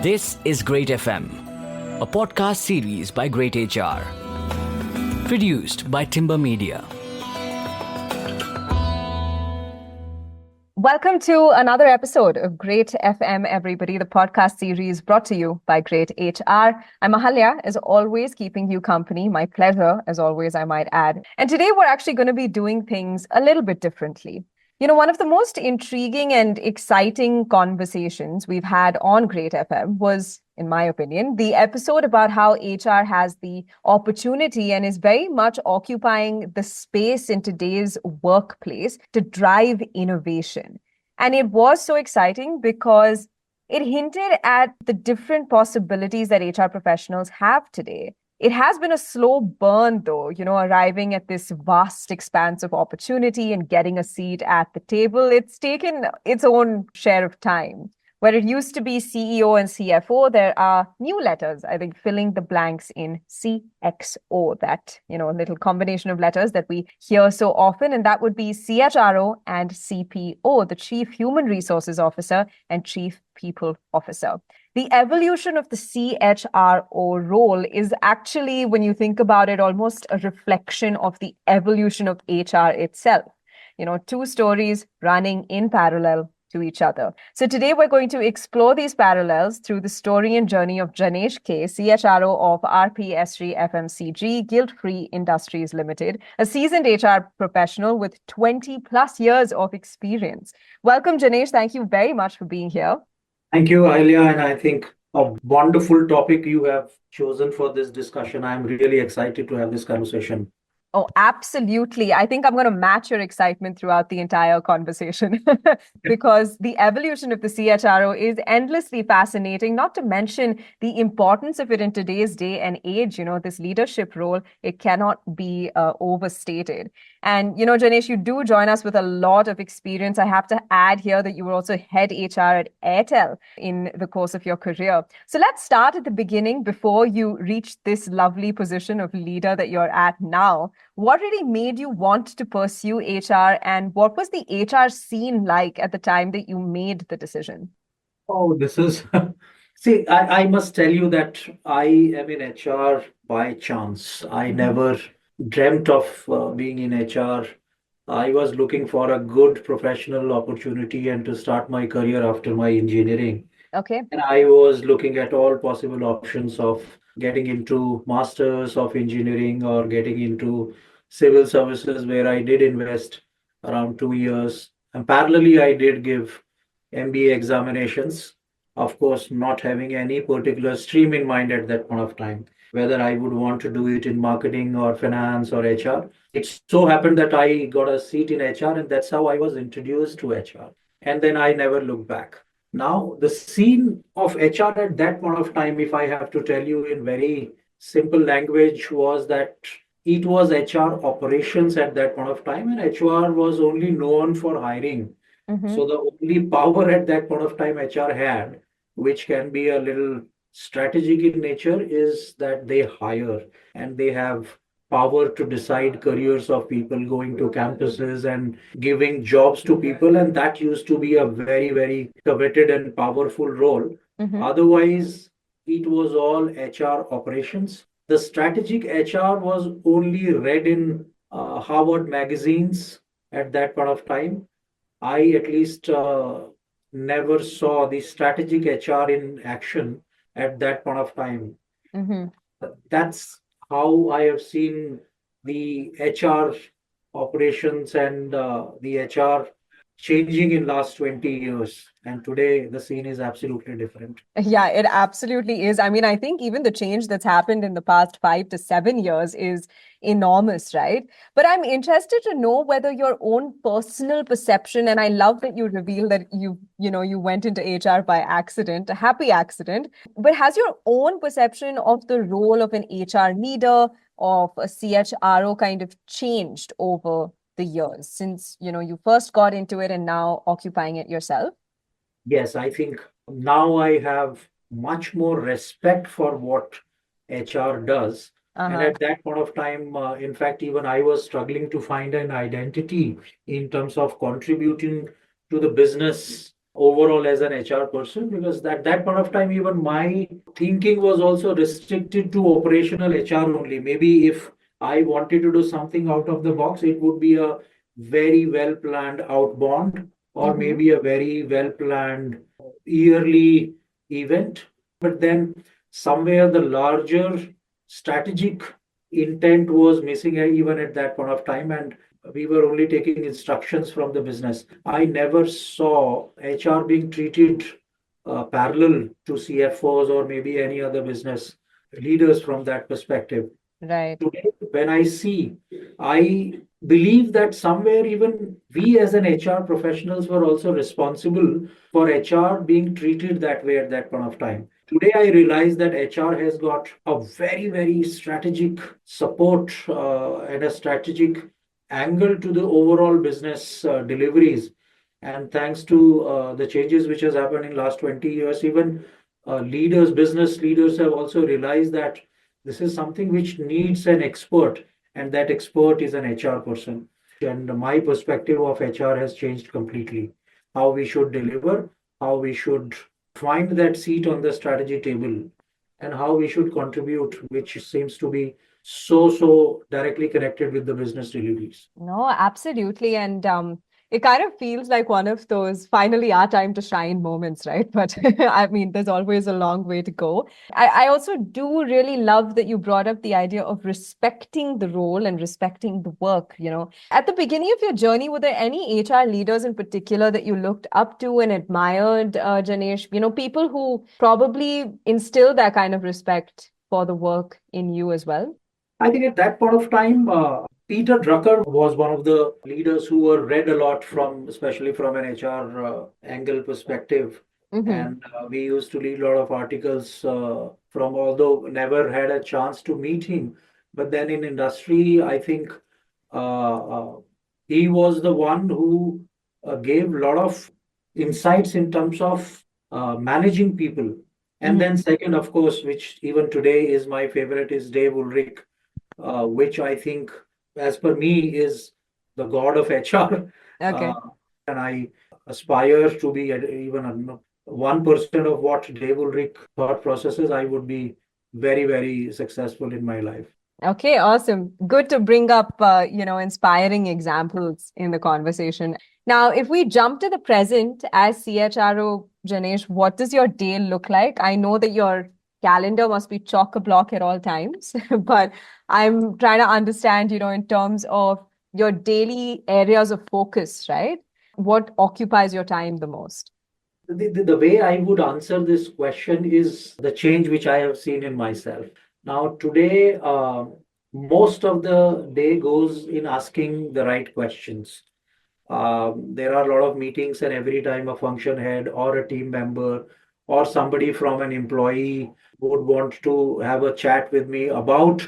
This is greytFM, a podcast series by greytHR, produced by Timber Media. Welcome to another episode of greytFM, everybody, the podcast series brought to you by greytHR. I'm Ahalya, as always, keeping you company. My pleasure, as always, I might add. And today we're actually going to be doing things a little bit differently. You know, one of the most intriguing and exciting conversations we've had on greytFM was, in my opinion, the episode about how HR has the opportunity and is very much occupying the space in today's workplace to drive innovation. And it was so exciting because it hinted at the different possibilities that HR professionals have today. It has been a slow burn, though, arriving at this vast expanse of opportunity and getting a seat at the table. It's taken its own share of time. Where it used to be CEO and CFO, there are new letters, I think, filling the blanks in CXO, that, little combination of letters that we hear so often. And that would be CHRO and CPO, the Chief Human Resources Officer and Chief People Officer. The evolution of the CHRO role is actually, when you think about it, almost a reflection of the evolution of HR itself. Two stories running in parallel to each other. So today we're going to explore these parallels through the story and journey of Janesh K, CHRO of RPSG FMCG Guilt-Free Industries Limited, a seasoned HR professional with 20 plus years of experience. Welcome, Janesh. Thank you very much for being here. Thank you, Ahalya, and I think a wonderful topic you have chosen for this discussion. I'm really excited to have this conversation. Oh, absolutely. I think I'm going to match your excitement throughout the entire conversation because the evolution of the CHRO is endlessly fascinating, not to mention the importance of it in today's day and age. This leadership role, it cannot be overstated. And, Janesh, you do join us with a lot of experience. I have to add here that you were also head HR at Airtel in the course of your career. So let's start at the beginning before you reach this lovely position of leader that you're at now. What really made you want to pursue HR, and what was the HR scene like at the time that you made the decision? Oh, this is, see, I must tell you that I am in HR by chance. I never dreamt of being in HR. I was looking for a good professional opportunity and to start my career after my engineering. Okay. And I was looking at all possible options of getting into masters of engineering or getting into civil services, where I did invest around 2 years. And parallelly, I did give MBA examinations, of course, not having any particular stream in mind at that point of time, whether I would want to do it in marketing or finance or HR. It so happened that I got a seat in HR, and that's how I was introduced to HR. And then I never looked back. Now, the scene of HR at that point of time, if I have to tell you in very simple language, was that it was HR operations at that point of time, and HR was only known for hiring. So the only power at that point of time HR had, which can be a little strategic in nature, is that they hire and they have power to decide careers of people, going to campuses and giving jobs to people. And that used to be a very, very coveted and powerful role. Otherwise, it was all HR operations. The strategic HR was only read in Harvard magazines at that point of time. I at least never saw the strategic HR in action at that point of time. That's how I have seen the HR operations and the HR changing in last 20 years. And today the scene is absolutely different. Yeah, it absolutely is. I mean, I think even the change that's happened in the past 5 to 7 years is enormous, right? But I'm interested to know whether your own personal perception, and I love that you reveal that you went into HR by accident, a happy accident, but has your own perception of the role of an HR leader, of a CHRO kind of changed over the years since, you first got into it and now occupying it yourself? Yes, I think now I have much more respect for what HR does. And at that point of time, in fact, even I was struggling to find an identity in terms of contributing to the business overall as an HR person, because at that point of time, even my thinking was also restricted to operational HR only. Maybe if I wanted to do something out of the box, it would be a very well planned outbound, or Mm-hmm. maybe a very well planned yearly event. But then somewhere the larger strategic intent was missing even at that point of time, and we were only taking instructions from the business. I never saw HR being treated parallel to CFOs or maybe any other business leaders from that perspective. Right. Today, when I see, I believe that somewhere even we as an HR professionals were also responsible for HR being treated that way at that point of time. Today, I realize that HR has got a very, very strategic support and a strategic angle to the overall business deliveries. And thanks to the changes which has happened in last 20 years, even leaders, business leaders have also realized that this is something which needs an expert, and that expert is an HR person. And my perspective of HR has changed completely. How we should deliver, how we should find that seat on the strategy table, and how we should contribute, which seems to be so directly connected with the business deliveries. No, absolutely. And it kind of feels like one of those finally our time to shine moments, right? But I mean, there's always a long way to go. I also do really love that you brought up the idea of respecting the role and respecting the work. At the beginning of your journey, were there any HR leaders in particular that you looked up to and admired, Janesh? People who probably instill that kind of respect for the work in you as well? I think at that point of time, Peter Drucker was one of the leaders who were read a lot from, especially from an HR angle perspective. Mm-hmm. And we used to read a lot of articles from, although never had a chance to meet him. But then in industry, I think uh, he was the one who gave a lot of insights in terms of managing people. And Mm-hmm. then second, of course, which even today is my favorite, is Dave Ulrich, which I think, as per me, is the god of HR. Uh, Okay. and I aspire to be even 1% of what Dave Ulrich thought processes, I would be very successful in my life. Okay, awesome. Good to bring up, inspiring examples in the conversation. Now, if we jump to the present as CHRO, Janesh, what does your day look like? I know that your calendar must be chock-a-block at all times, but I'm trying to understand, in terms of your daily areas of focus, right? What occupies your time the most? The way I would answer this question is the change which I have seen in myself. Now, today, most of the day goes in asking the right questions. There are a lot of meetings, and every time a function head or a team member or somebody from an employee would want to have a chat with me about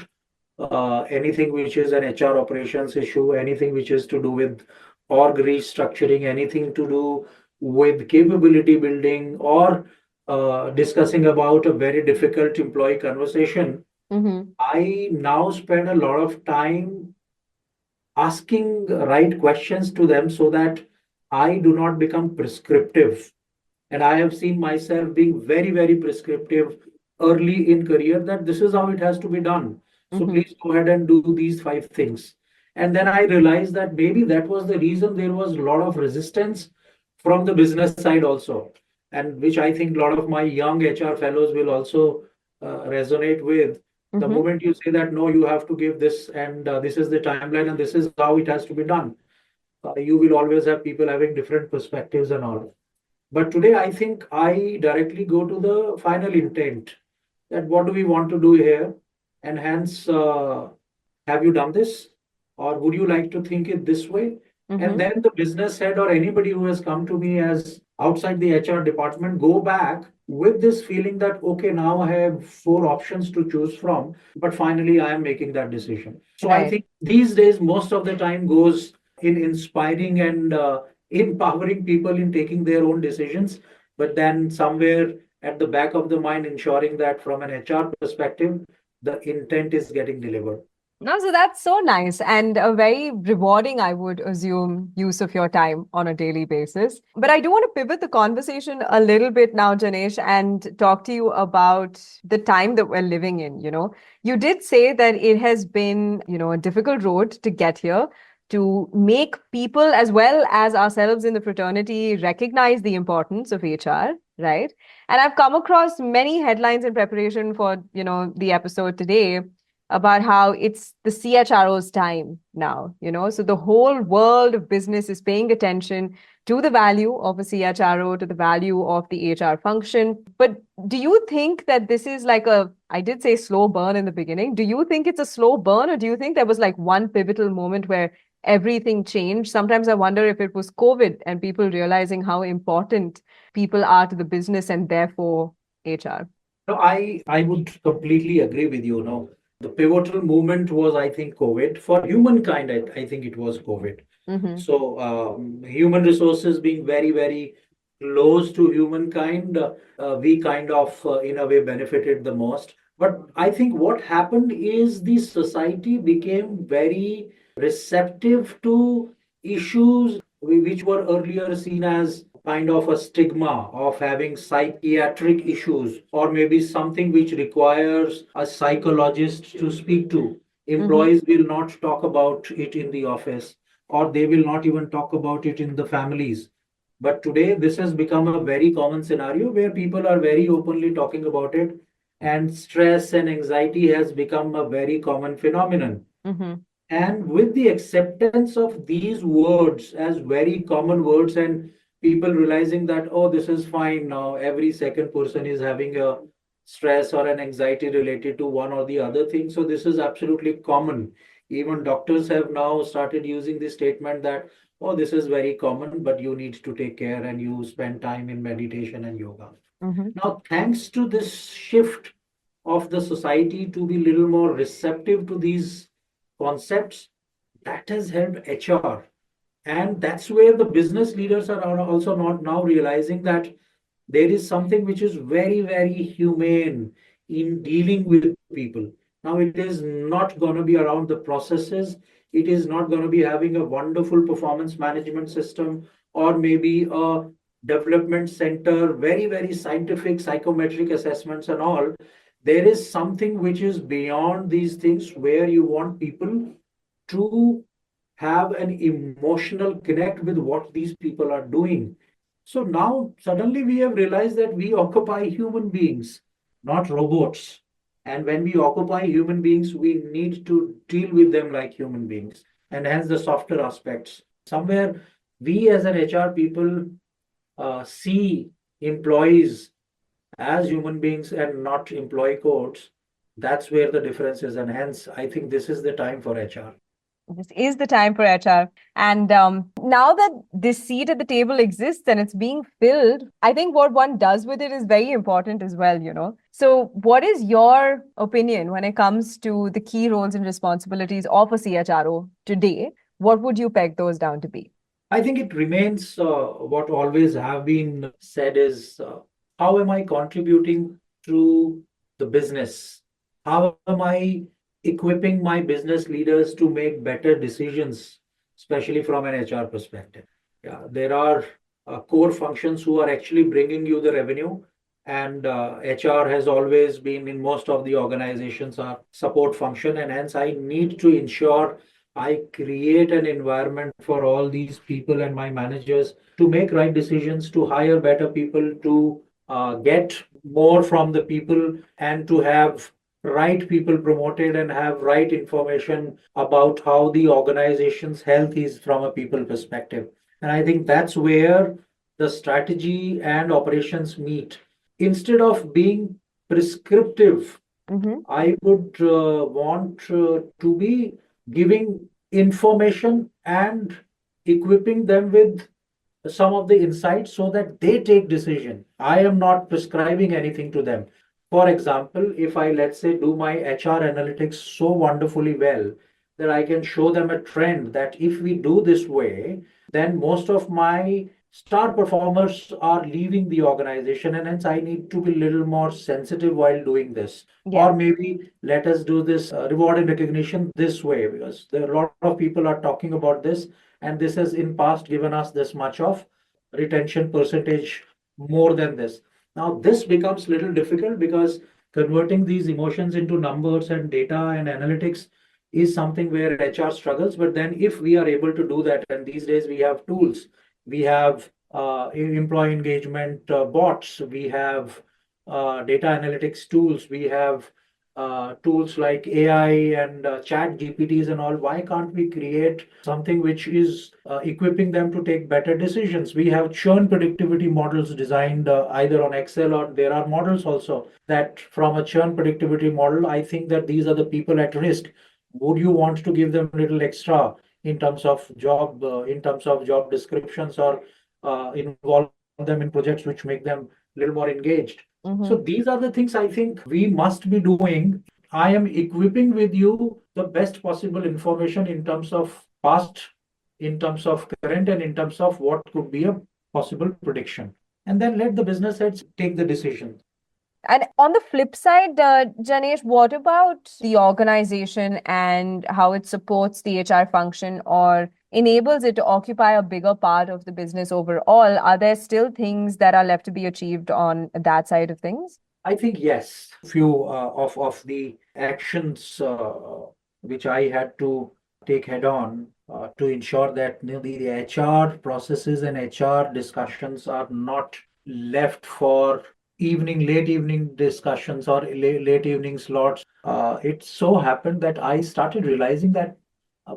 anything which is an HR operations issue, anything which is to do with org restructuring, anything to do with capability building, or discussing about a very difficult employee conversation. Mm-hmm. I now spend a lot of time asking the right questions to them so that I do not become prescriptive. And I have seen myself being very prescriptive early in career, that this is how it has to be done. So Mm-hmm. please go ahead and do these 5 things. And then I realized that maybe that was the reason there was a lot of resistance from the business side also. And which I think a lot of my young HR fellows will also resonate with. The Mm-hmm. moment you say that, no, you have to give this, and this is the timeline, and this is how it has to be done, you will always have people having different perspectives and all. But today, I think I directly go to the final intent, that what do we want to do here? And hence, have you done this? Or would you like to think it this way? And Mm-hmm. then the business head or anybody who has come to me as outside the HR department go back with this feeling that, okay, now I have 4 options to choose from, but finally I am making that decision. So I Right. think these days, most of the time goes in inspiring and empowering people in taking their own decisions, but then somewhere at the back of the mind, ensuring that from an HR perspective, the intent is getting delivered. No, so that's so nice and a very rewarding, I would assume, use of your time on a daily basis. But I do want to pivot the conversation a little bit now, Janesh, and talk to you about the time that we're living in. You did say that it has been, a difficult road to get here, to make people as well as ourselves in the fraternity recognize the importance of HR, right? And I've come across many headlines in preparation for, the episode today about how it's the CHRO's time now, So the whole world of business is paying attention to the value of a CHRO, to the value of the HR function. But do you think that this is like I did say slow burn in the beginning. Do you think it's a slow burn, or do you think there was like one pivotal moment where everything changed? Sometimes I wonder if it was COVID and people realizing how important people are to the business and therefore HR. No, I would completely agree with you. No, the pivotal moment was, I think, COVID. For humankind, I think it was COVID. Mm-hmm. So, human resources being very, very close to humankind, we kind of, in a way, benefited the most. But I think what happened is the society became very receptive to issues which were earlier seen as kind of a stigma of having psychiatric issues, or maybe something which requires a psychologist to speak to. Mm-hmm. Employees will not talk about it in the office, or they will not even talk about it in the families. But today, this has become a very common scenario where people are very openly talking about it, and stress and anxiety has become a very common phenomenon. Mm-hmm. And with the acceptance of these words as very common words, and people realizing that, oh, this is fine now, every second person is having a stress or an anxiety related to one or the other thing. So, this is absolutely common. Even doctors have now started using this statement that, oh, this is very common, but you need to take care and you spend time in meditation and yoga. Mm-hmm. Now, thanks to this shift of the society to be little more receptive to these concepts, that has helped HR. And that's where the business leaders are also not now realizing that there is something which is very, very humane in dealing with people. Now, it is not going to be around the processes. It is not going to be having a wonderful performance management system, or maybe a development center, very, very scientific psychometric assessments and all. There is something which is beyond these things, where you want people to have an emotional connect with what these people are doing. So now suddenly we have realized that we occupy human beings, not robots. And when we occupy human beings, we need to deal with them like human beings, and hence the softer aspects. Somewhere we as an HR people see employees as human beings and not employee codes. That's where the difference is. And hence, I think this is the time for HR. This is the time for HR. And now that this seat at the table exists and it's being filled, I think what one does with it is very important as well. So, what is your opinion when it comes to the key roles and responsibilities of a CHRO today? What would you peg those down to be? I think it remains what always have been said is, how am I contributing to the business? How am I equipping my business leaders to make better decisions, especially from an HR perspective? Yeah, there are core functions who are actually bringing you the revenue, and HR has always been in most of the organizations a support function, and hence I need to ensure I create an environment for all these people and my managers to make right decisions, to hire better people, to get more from the people, and to have right people promoted and have right information about how the organization's health is from a people perspective. And I think that's where the strategy and operations meet. Instead of being prescriptive, Mm-hmm. I would want to be giving information and equipping them with some of the insights so that they take decision. I am not prescribing anything to them. For example, if I, let's say, do my HR analytics so wonderfully well that I can show them a trend that if we do this way, then most of my star performers are leaving the organization, and hence I need to be a little more sensitive while doing this. Yeah. Or maybe let us do this reward and recognition this way, because there are a lot of people are talking about this, and this has in past given us this much of retention percentage more than this. Now this becomes little difficult because converting these emotions into numbers and data and analytics is something where HR struggles. But then if we are able to do that, and these days we have tools, we have employee engagement bots, we have data analytics tools, we have tools like AI and chat GPTs and all. Why can't we create something which is equipping them to take better decisions? We have churn predictivity models designed either on Excel, or there are models also that from a churn predictivity model, I think that these are the people at risk. Would you want to give them a little extra in terms of job descriptions, or involve them in projects which make them a little more engaged? So these are the things I think we must be doing. I am equipping with you the best possible information in terms of past, in terms of current, and in terms of what could be a possible prediction. And then let the business heads take the decision. And on the flip side, Janesh, what about the organization and how it supports the HR function or enables it to occupy a bigger part of the business overall? Are there still things that are left to be achieved on that side of things? I think yes. Few of the actions which I had to take head on to ensure that the HR processes and HR discussions are not left for late evening discussions or late evening slots. It so happened that I started realizing that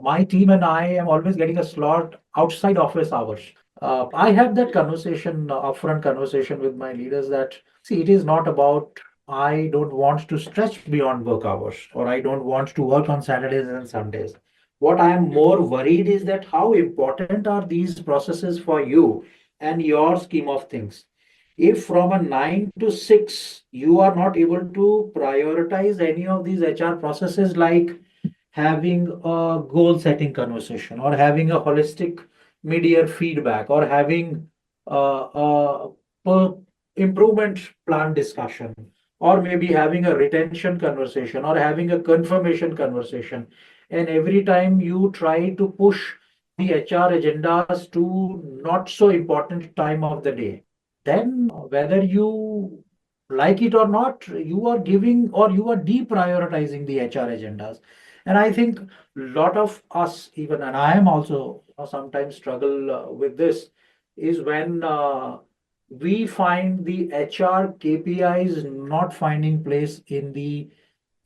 my team and I am always getting a slot outside office hours. I have that conversation, upfront conversation with my leaders that, see, it is not about I don't want to stretch beyond work hours, or I don't want to work on Saturdays and Sundays. What I am more worried is that how important are these processes for you and your scheme of things? If from a 9 to 6, you are not able to prioritize any of these HR processes, like having a goal setting conversation, or having a holistic mid-year feedback, or having a improvement plan discussion, or maybe having a retention conversation, or having a confirmation conversation, and every time you try to push the HR agendas to not so important time of the day, then whether you like it or not, you are giving or you are deprioritizing the HR agendas. And I think a lot of us, even, and I am also sometimes struggle with this, is when we find the HR KPIs not finding place in the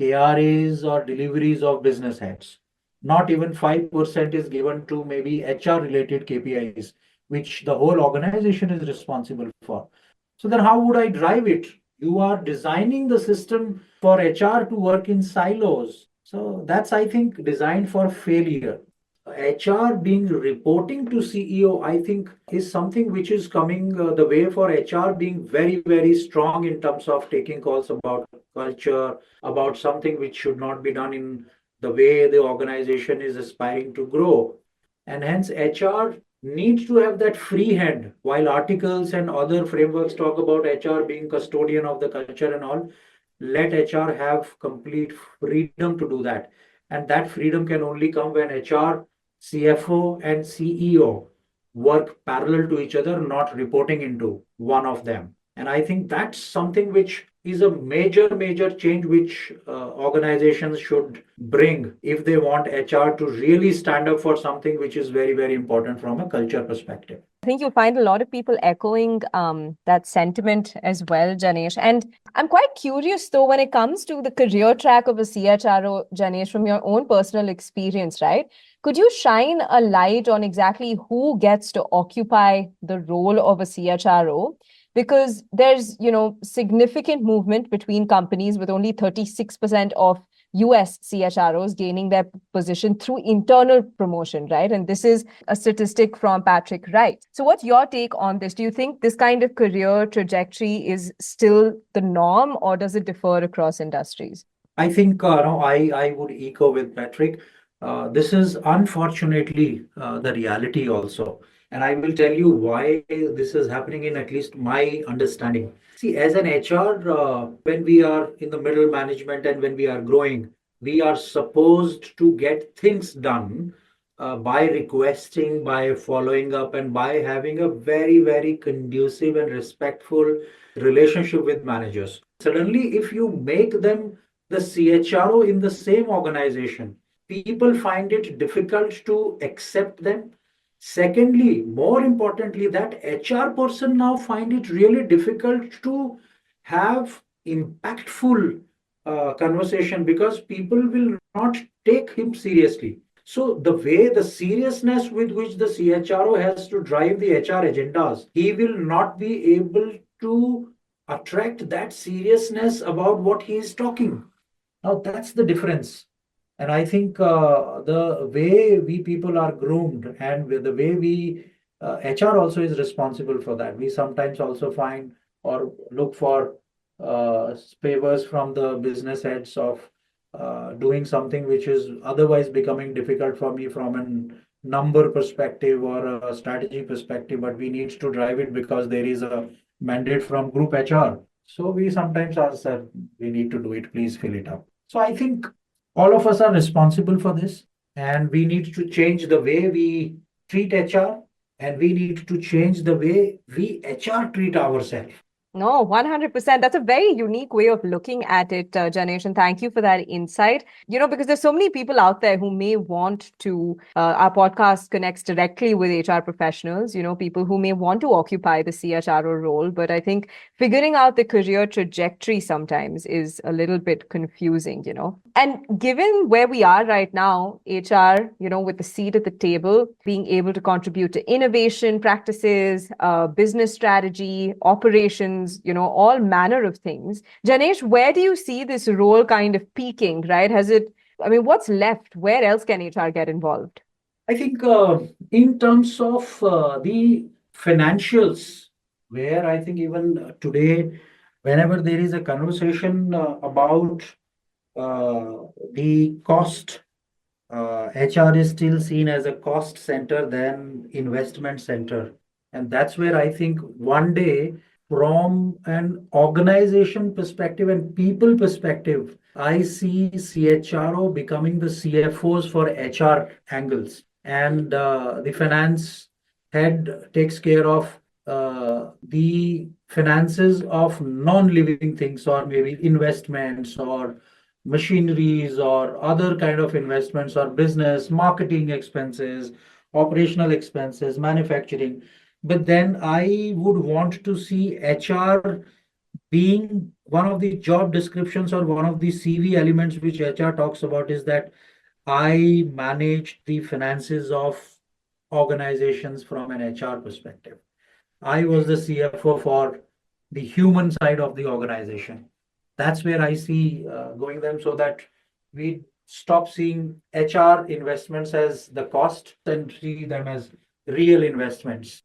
KRAs or deliveries of business heads. Not even 5% is given to maybe HR related KPIs, which the whole organization is responsible for. So then how would I drive it? You are designing the system for HR to work in silos. So that's, I think, designed for failure. HR being reporting to CEO, I think, is something which is coming the way for HR being very, very strong in terms of taking calls about culture, about something which should not be done in the way the organization is aspiring to grow. And hence, HR needs to have that free hand. While articles and other frameworks talk about HR being custodian of the culture and all, let HR have complete freedom to do that. And that freedom can only come when HR, CFO, and CEO work parallel to each other, not reporting into one of them. And I think that's something which is a major, major change which organizations should bring if they want HR to really stand up for something which is very, very important from a culture perspective. I think you'll find a lot of people echoing that sentiment as well, Janesh. And I'm quite curious, though, when it comes to the career track of a CHRO, Janesh, from your own personal experience, right? Could you shine a light on exactly who gets to occupy the role of a CHRO? Because there's, significant movement between companies, with only 36% of US CHROs gaining their position through internal promotion, right? And this is a statistic from Patrick Wright. So what's your take on this? Do you think this kind of career trajectory is still the norm, or does it differ across industries? I think no, I would echo with Patrick. This is unfortunately the reality also. And I will tell you why this is happening in at least my understanding. See, as an HR, when we are in the middle management and when we are growing, we are supposed to get things done by requesting, by following up, and by having a very, very conducive and respectful relationship with managers. Suddenly, if you make them the CHRO in the same organization, people find it difficult to accept them. Secondly, more importantly, that HR person now find it really difficult to have impactful conversation because people will not take him seriously. So the way, the seriousness with which the CHRO has to drive the HR agendas, he will not be able to attract that seriousness about what he is talking. Now that's the difference. And I think the way we people are groomed and with the way we, HR also is responsible for that. We sometimes also find or look for favors from the business heads of doing something which is otherwise becoming difficult for me from a number perspective or a strategy perspective, but we need to drive it because there is a mandate from group HR. So we sometimes ask, sir, we need to do it, please fill it up. So I think all of us are responsible for this, and we need to change the way we treat HR, and we need to change the way we HR treat ourselves. No, 100%. That's a very unique way of looking at it, Janesh, and thank you for that insight. Because there's so many people out there who may want to, our podcast connects directly with HR professionals, people who may want to occupy the CHRO role. But I think figuring out the career trajectory sometimes is a little bit confusing. And given where we are right now, HR, with the seat at the table, being able to contribute to innovation practices, business strategy, operations, all manner of things. Janesh, where do you see this role kind of peaking, right? What's left? Where else can HR get involved? I think in terms of the financials, where I think even today, whenever there is a conversation about the cost, HR is still seen as a cost center than investment center. And that's where I think one day, from an organization perspective and people perspective, I see CHRO becoming the CFOs for HR angles. And the finance head takes care of the finances of non-living things, or maybe investments or machineries or other kind of investments or business marketing expenses, operational expenses, manufacturing. But then I would want to see HR being one of the job descriptions or one of the CV elements which HR talks about, is that I manage the finances of organizations from an HR perspective. I was the CFO for the human side of the organization. That's where I see going them, so that we stop seeing HR investments as the cost and see them as real investments.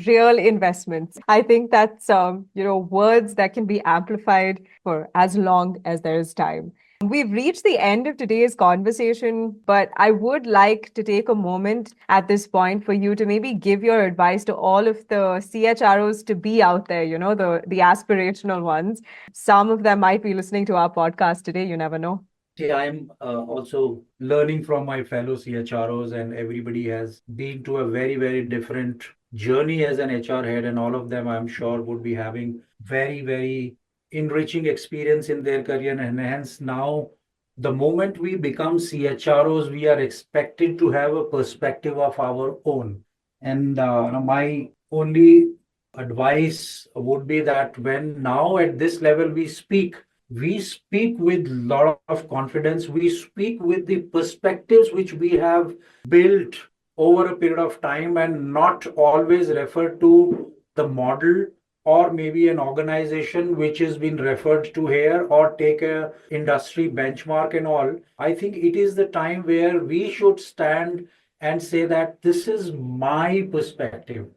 Real investments. I think that's words that can be amplified for as long as there is time. We've reached the end of today's conversation, but I would like to take a moment at this point for you to maybe give your advice to all of the CHROs to be out there, the aspirational ones. Some of them might be listening to our podcast today. You never know. Yeah, I'm also learning from my fellow CHROs, and everybody has been to a very, very different journey as an HR head, and all of them, I'm sure, would be having very, very enriching experience in their career. And hence, now, the moment we become CHROs, we are expected to have a perspective of our own. And my only advice would be that when now at this level we speak with a lot of confidence. We speak with the perspectives which we have built over a period of time, and not always refer to the model or maybe an organization which has been referred to here, or take a industry benchmark and all. I think it is the time where we should stand and say that this is my perspective,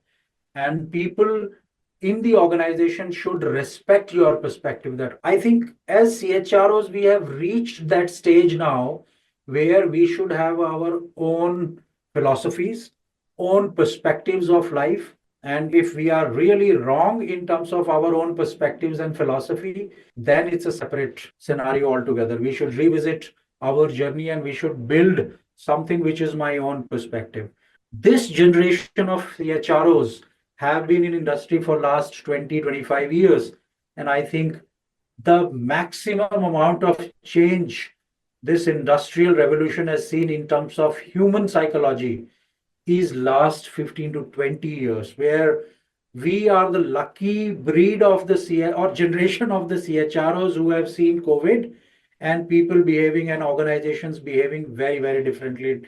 and people in the organization should respect your perspective. That I think as CHROs, we have reached that stage now where we should have our own philosophies, own perspectives of life. And if we are really wrong in terms of our own perspectives and philosophy, then it's a separate scenario altogether. We should revisit our journey and we should build something which is my own perspective. This generation of CHROs have been in industry for last 20, 25 years. And I think the maximum amount of change this industrial revolution has seen in terms of human psychology is last 15 to 20 years, where we are the lucky breed of the or generation of the CHROs who have seen COVID and people behaving and organizations behaving very, very differently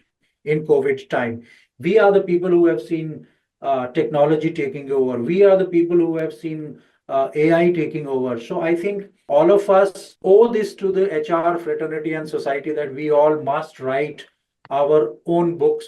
in COVID time. We are the people who have seen technology taking over. We are the people who have seen AI taking over. So I think all of us owe this to the HR fraternity and society that we all must write our own books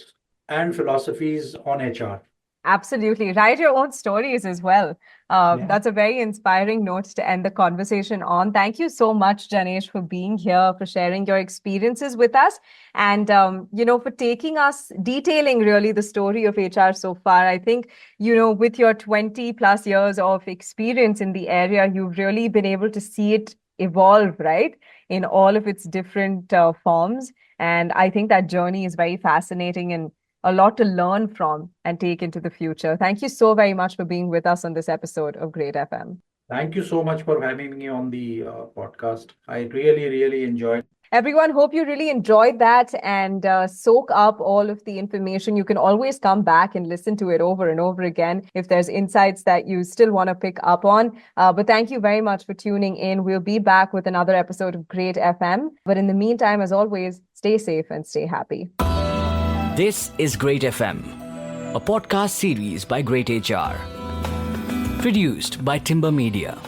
and philosophies on HR. Absolutely. Write your own stories as well. Yeah. That's a very inspiring note to end the conversation on. Thank you so much, Janesh, for being here, for sharing your experiences with us, and for taking us, detailing really the story of HR so far. I think, with your 20 plus years of experience in the area, you've really been able to see it evolve, right, in all of its different forms. And I think that journey is very fascinating and a lot to learn from and take into the future. Thank you so very much for being with us on this episode of greytFM. Thank you so much for having me on the podcast. I really, really enjoyed. Everyone, hope you really enjoyed that and soak up all of the information. You can always come back and listen to it over and over again if there's insights that you still want to pick up on. But thank you very much for tuning in. We'll be back with another episode of greytFM. But in the meantime, as always, stay safe and stay happy. This is greytFM, a podcast series by greytHR. Produced by Timber Media.